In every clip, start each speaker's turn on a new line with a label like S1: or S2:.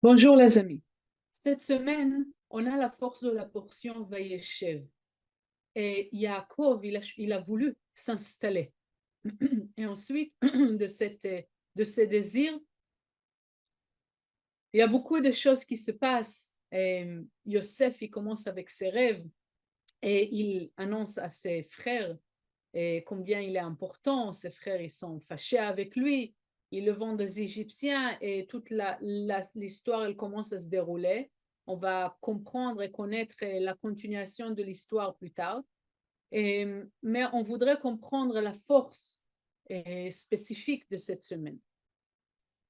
S1: Bonjour les amis. Cette semaine, on a la force de la portion Vayeshev. Et Yaakov, il a voulu s'installer. Et ensuite, de ces désirs, il y a beaucoup de choses qui se passent. Et Yosef, il commence avec ses rêves et il annonce à ses frères combien il est important. Ses frères, ils sont fâchés avec lui. Ils le vendent aux Égyptiens et toute l'histoire, elle commence à se dérouler. On va comprendre et connaître la continuation de l'histoire plus tard. Mais on voudrait comprendre la force spécifique de cette semaine.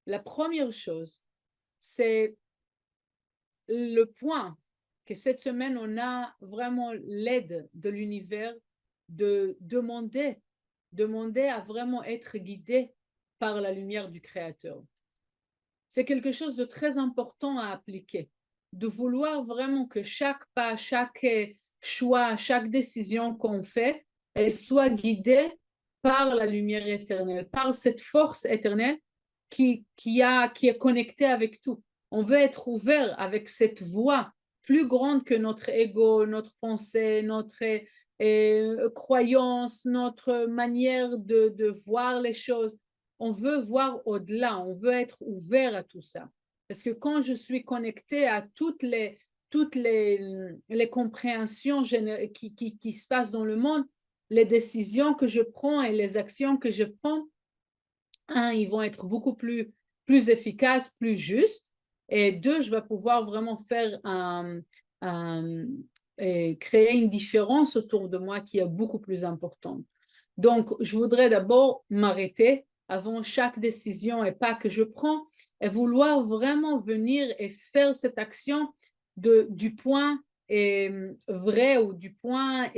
S1: La première chose, c'est le point que cette semaine, on a vraiment l'aide de l'univers de demander à vraiment être guidé par la lumière du Créateur. C'est quelque chose de très important à appliquer, de vouloir vraiment que chaque pas, chaque choix, chaque décision qu'on fait, elle soit guidée par la lumière éternelle, par cette force éternelle qui est connectée avec tout. On veut être ouvert avec cette voix plus grande que notre ego, notre pensée, notre croyance, notre manière de voir les choses. On veut voir au-delà, on veut être ouvert à tout ça. Parce que quand je suis connecté à toutes les compréhensions qui se passent dans le monde, les décisions que je prends et les actions que je prends, ils vont être beaucoup plus efficaces, plus justes. Et deux, je vais pouvoir vraiment créer une différence autour de moi qui est beaucoup plus importante. Donc, je voudrais d'abord m'arrêter avant chaque décision et pas que je prends et vouloir vraiment venir et faire cette action du point vrai ou du point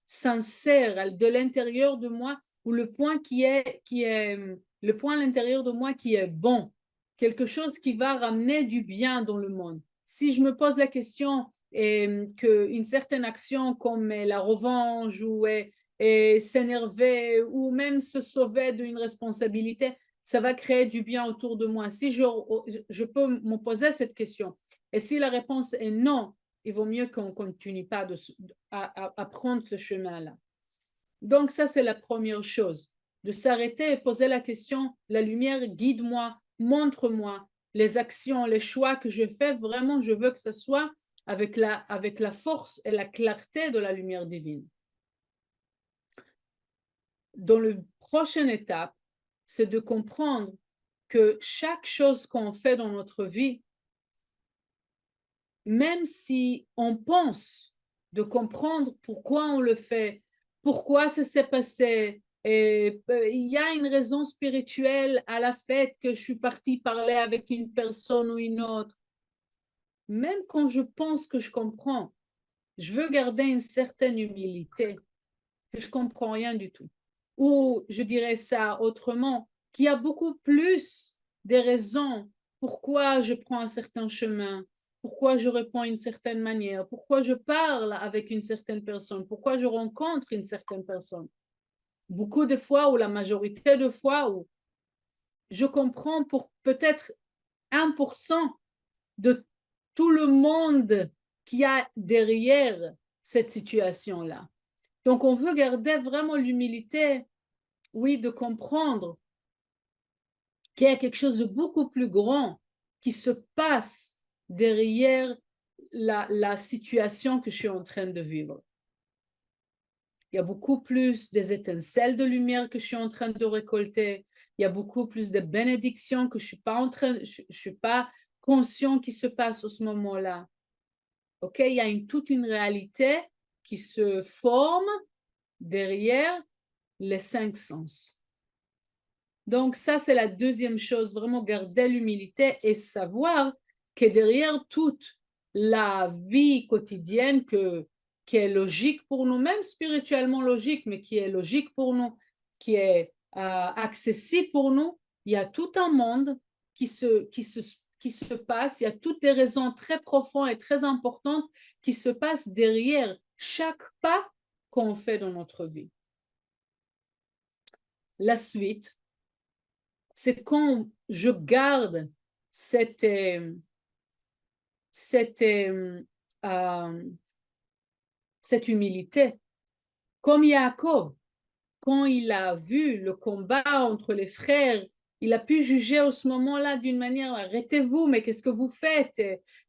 S1: sincère de l'intérieur de moi ou le point le point à l'intérieur de moi qui est bon, quelque chose qui va ramener du bien dans le monde. Si je me pose la question qu'une certaine action comme la revanche ou s'énerver ou même se sauver d'une responsabilité, ça va créer du bien autour de moi. Si je peux me poser cette question et si la réponse est non, il vaut mieux qu'on ne continue pas à prendre ce chemin-là. Donc ça, c'est la première chose, de s'arrêter et poser la question, la lumière, guide-moi, montre-moi les actions, les choix que je fais, vraiment, je veux que ce soit avec la force et la clarté de la lumière divine. Dans la prochaine étape, c'est de comprendre que chaque chose qu'on fait dans notre vie, même si on pense de comprendre pourquoi on le fait, pourquoi ça s'est passé, et il y a une raison spirituelle à la fête que je suis partie parler avec une personne ou une autre. Même quand je pense que je comprends, je veux garder une certaine humilité, que je comprends rien du tout. Ou je dirais ça autrement, qu'il y a beaucoup plus de raisons pourquoi je prends un certain chemin, pourquoi je réponds d'une certaine manière, pourquoi je parle avec une certaine personne, pourquoi je rencontre une certaine personne. Beaucoup de fois, ou la majorité de fois, où je comprends pour peut-être 1% de tout le monde qui y a derrière cette situation-là. Donc, on veut garder vraiment l'humilité, oui, de comprendre qu'il y a quelque chose de beaucoup plus grand qui se passe derrière la situation que je suis en train de vivre. Il y a beaucoup plus des étincelles de lumière que je suis en train de récolter. Il y a beaucoup plus de bénédictions que je suis pas conscient qui se passe à ce moment-là. Ok, il y a toute une réalité qui se forme derrière les 5 sens. Donc ça, c'est la deuxième chose, vraiment garder l'humilité et savoir que derrière toute la vie quotidienne qui est logique pour nous, même spirituellement logique, mais qui est logique pour nous, qui est accessible pour nous, il y a tout un monde qui se passe, il y a toutes des raisons très profondes et très importantes qui se passent derrière chaque pas qu'on fait dans notre vie. La suite, c'est quand je garde cette cette humilité. Comme Yaakov, quand il a vu le combat entre les frères, il a pu juger à ce moment-là d'une manière, arrêtez-vous, mais qu'est-ce que vous faites?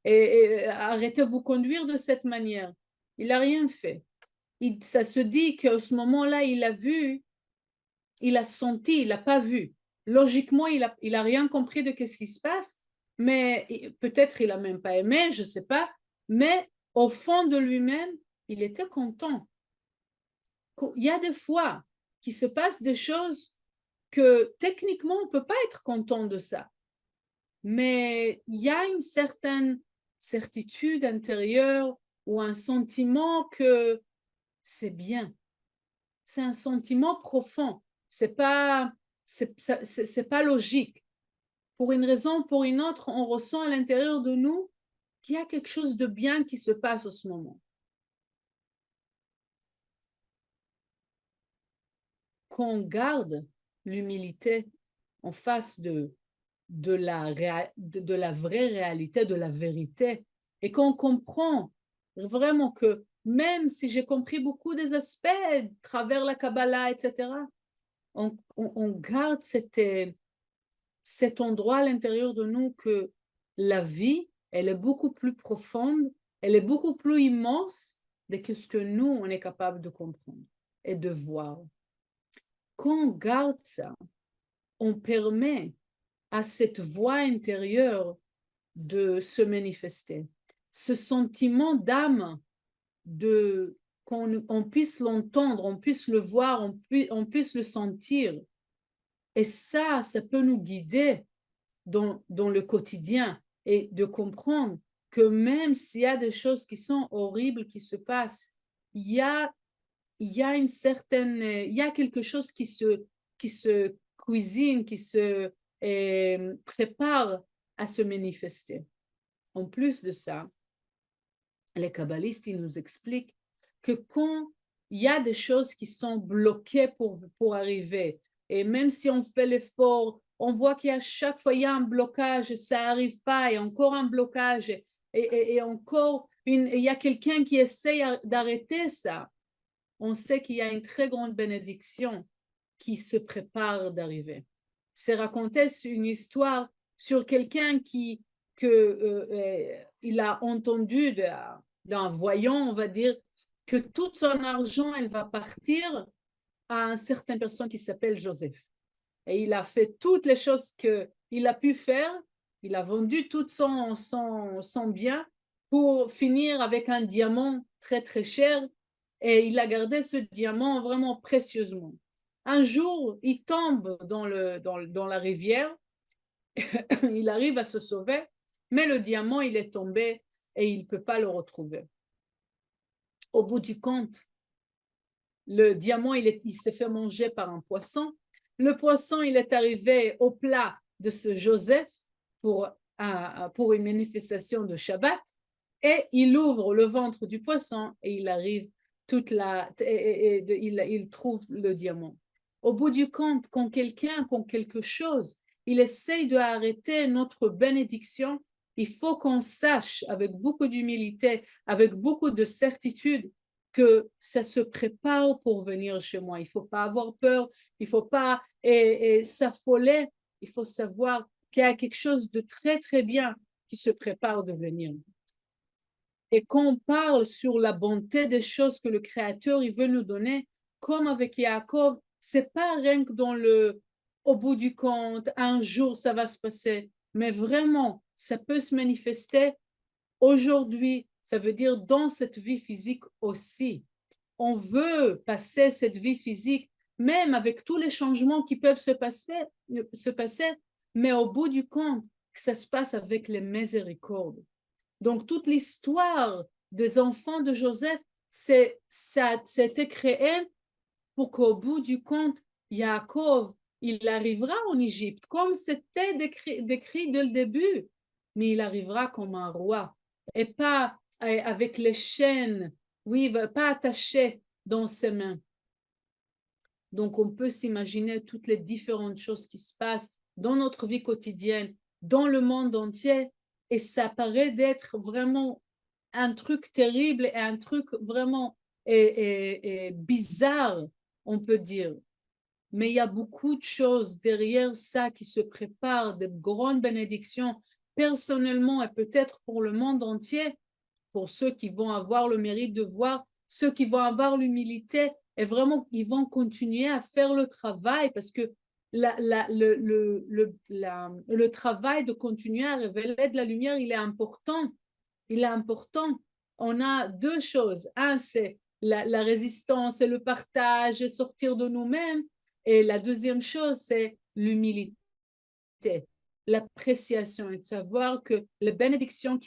S1: Et arrêtez de vous conduire de cette manière. Il n'a rien fait. Ça se dit qu'à ce moment-là, il a vu, il a senti, il n'a pas vu. Logiquement, il a rien compris de ce qui se passe, mais peut-être il n'a même pas aimé, je ne sais pas, mais au fond de lui-même, il était content. Il y a des fois qu'il se passe des choses que techniquement, on ne peut pas être content de ça. Mais il y a une certaine certitude intérieure ou un sentiment que c'est bien. C'est un sentiment profond. C'est pas logique. Pour une raison ou pour une autre, on ressent à l'intérieur de nous qu'il y a quelque chose de bien qui se passe en ce moment. Qu'on garde l'humilité en face de la vraie réalité, de la vérité, et qu'on comprend vraiment que même si j'ai compris beaucoup des aspects à travers la Kabbalah, etc., on garde cet endroit à l'intérieur de nous que la vie, elle est beaucoup plus profonde, elle est beaucoup plus immense que ce que nous, on est capable de comprendre et de voir. Quand on garde ça, on permet à cette voix intérieure de se manifester. Ce sentiment d'âme, qu'on puisse l'entendre, on puisse le voir, on puisse le sentir. Et ça peut nous guider dans le quotidien et de comprendre que même s'il y a des choses qui sont horribles qui se passent, il y a quelque chose qui se cuisine, qui se prépare à se manifester. En plus de ça, les kabbalistes, ils nous expliquent que quand il y a des choses qui sont bloquées pour arriver, et même si on fait l'effort, on voit qu'à chaque fois, il y a un blocage, ça n'arrive pas, et encore un blocage, et encore, il y a quelqu'un qui essaye d'arrêter ça. On sait qu'il y a une très grande bénédiction qui se prépare d'arriver. C'est raconté une histoire sur quelqu'un il a entendu d'un voyant, on va dire, que tout son argent, elle va partir à une certaine personne qui s'appelle Joseph. Et il a fait toutes les choses qu'il a pu faire. Il a vendu tout son bien pour finir avec un diamant très, très cher. Et il a gardé ce diamant vraiment précieusement. Un jour, il tombe dans la rivière. Il arrive à se sauver, mais le diamant, il est tombé et il ne peut pas le retrouver. Au bout du compte, le diamant, il s'est fait manger par un poisson. Le poisson, il est arrivé au plat de ce Joseph pour une manifestation de Shabbat et il ouvre le ventre du poisson et il arrive il trouve le diamant. Au bout du compte, quand quelque chose, il essaye d'arrêter notre bénédiction, il faut qu'on sache avec beaucoup d'humilité, avec beaucoup de certitude, que ça se prépare pour venir chez moi. Il ne faut pas avoir peur, il ne faut pas s'affoler, il faut savoir qu'il y a quelque chose de très, très bien qui se prépare de venir. Et quand on parle sur la bonté des choses que le Créateur il veut nous donner, comme avec Yaakov, c'est pas rien que au bout du compte, un jour ça va se passer, mais vraiment, ça peut se manifester aujourd'hui, ça veut dire dans cette vie physique aussi. On veut passer cette vie physique, même avec tous les changements qui peuvent se passer, mais au bout du compte, que ça se passe avec les miséricordes. Donc, toute l'histoire des enfants de Joseph, ça été créé pour qu'au bout du compte, Yaakov, il arrivera en Égypte, comme c'était décrit dès le début, mais il arrivera comme un roi et pas avec les chaînes, oui, pas attaché dans ses mains. Donc, on peut s'imaginer toutes les différentes choses qui se passent dans notre vie quotidienne, dans le monde entier, et ça paraît d'être vraiment un truc terrible et un truc vraiment bizarre, on peut dire. Mais il y a beaucoup de choses derrière ça qui se préparent, de grandes bénédictions, personnellement et peut-être pour le monde entier, pour ceux qui vont avoir le mérite de voir, ceux qui vont avoir l'humilité et vraiment ils vont continuer à faire le travail parce que le travail de continuer à révéler de la lumière, il est important. Il est important. On a deux choses. Un, c'est la résistance et le partage et sortir de nous-mêmes. Et la deuxième chose, c'est l'humilité, l'appréciation et de savoir que les bénédictions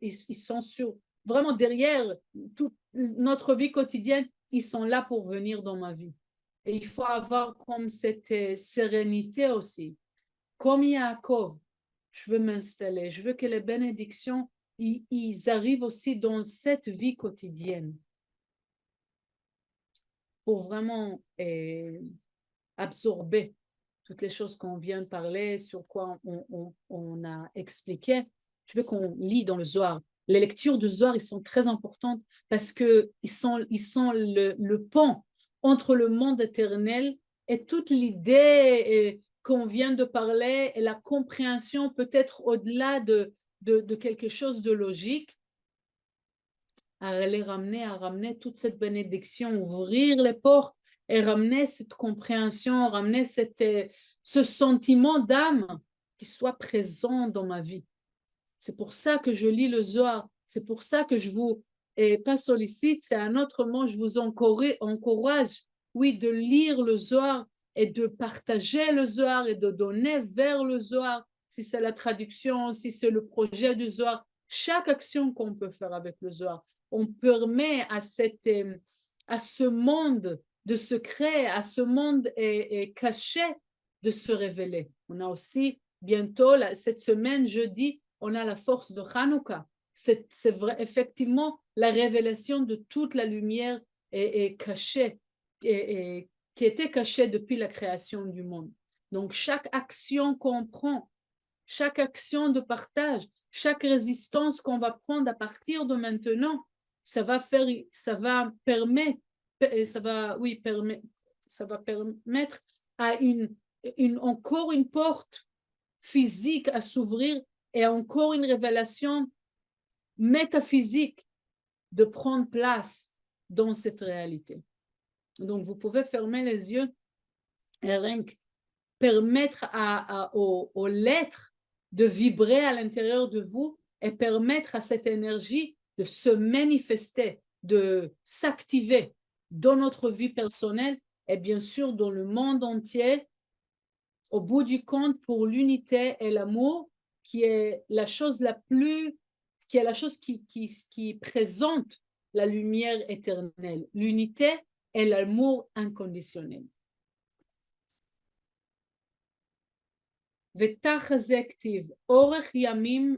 S1: ils sont sur, vraiment derrière toute notre vie quotidienne, ils sont là pour venir dans ma vie. Et il faut avoir comme cette sérénité aussi. Comme Yaakov, je veux m'installer, je veux que les bénédictions, ils arrivent aussi dans cette vie quotidienne pour vraiment absorber toutes les choses qu'on vient de parler, sur quoi on a expliqué. Je veux qu'on lit dans le Zohar. Les lectures du Zohar, ils sont très importantes parce qu'ils sont le pont entre le monde éternel et toute l'idée qu'on vient de parler et la compréhension peut-être au-delà de quelque chose de logique, à ramener toute cette bénédiction, ouvrir les portes et ramener cette compréhension, ramener ce sentiment d'âme qui soit présent dans ma vie. C'est pour ça que je lis le Zohar, c'est pour ça que je vous, et pas sollicite, c'est un autre mot, je vous encourage, oui, de lire le Zohar et de partager le Zohar et de donner vers le Zohar, si c'est la traduction, si c'est le projet du Zohar, chaque action qu'on peut faire avec le Zohar, on permet à ce monde de secret, à ce monde caché de se révéler. On a aussi bientôt, cette semaine, jeudi, on a la force de Hanouka. C'est vrai, effectivement, la révélation de toute la lumière est cachée, qui était cachée depuis la création du monde. Donc, chaque action qu'on prend, chaque action de partage, chaque résistance qu'on va prendre à partir de maintenant, ça va permettre, ça va permettre à encore une porte physique à s'ouvrir et encore une révélation métaphysique de prendre place dans cette réalité. Donc, vous pouvez fermer les yeux et rien que permettre aux lettres de vibrer à l'intérieur de vous et permettre à cette énergie de se manifester, de s'activer dans notre vie personnelle et bien sûr dans le monde entier, au bout du compte, pour l'unité et l'amour, qui est la chose qui présente la lumière éternelle, l'unité et l'amour inconditionnel. ותחזה כתיב, אורך ימים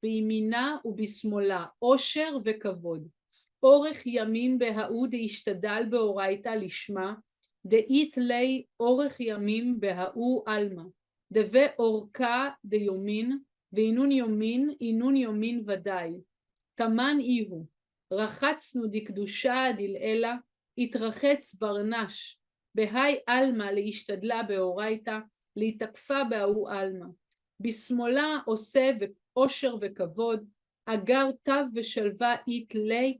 S1: בימינה ובשמאלה, עושר וכבוד. אורך ימים בהאו דהשתדל באורייתא לשמה, דאית לי אורך ימים בהאו עלמא, דווה אורכה דיומין, ואינון יומין, אינון יומין ודאי. תמן איהו, רחצנו דקדושה דלעילה, התרחץ ברנש, בהי עלמא להשתדלה באורייתא, להתעקפה בהאו עלמא. בשמאלה עושה עושר וכבוד, אגר טב ושלווה אית לי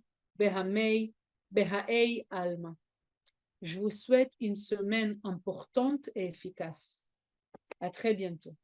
S1: בהאי עלמא. Je vous souhaite une semaine importante et efficace. À très bientôt.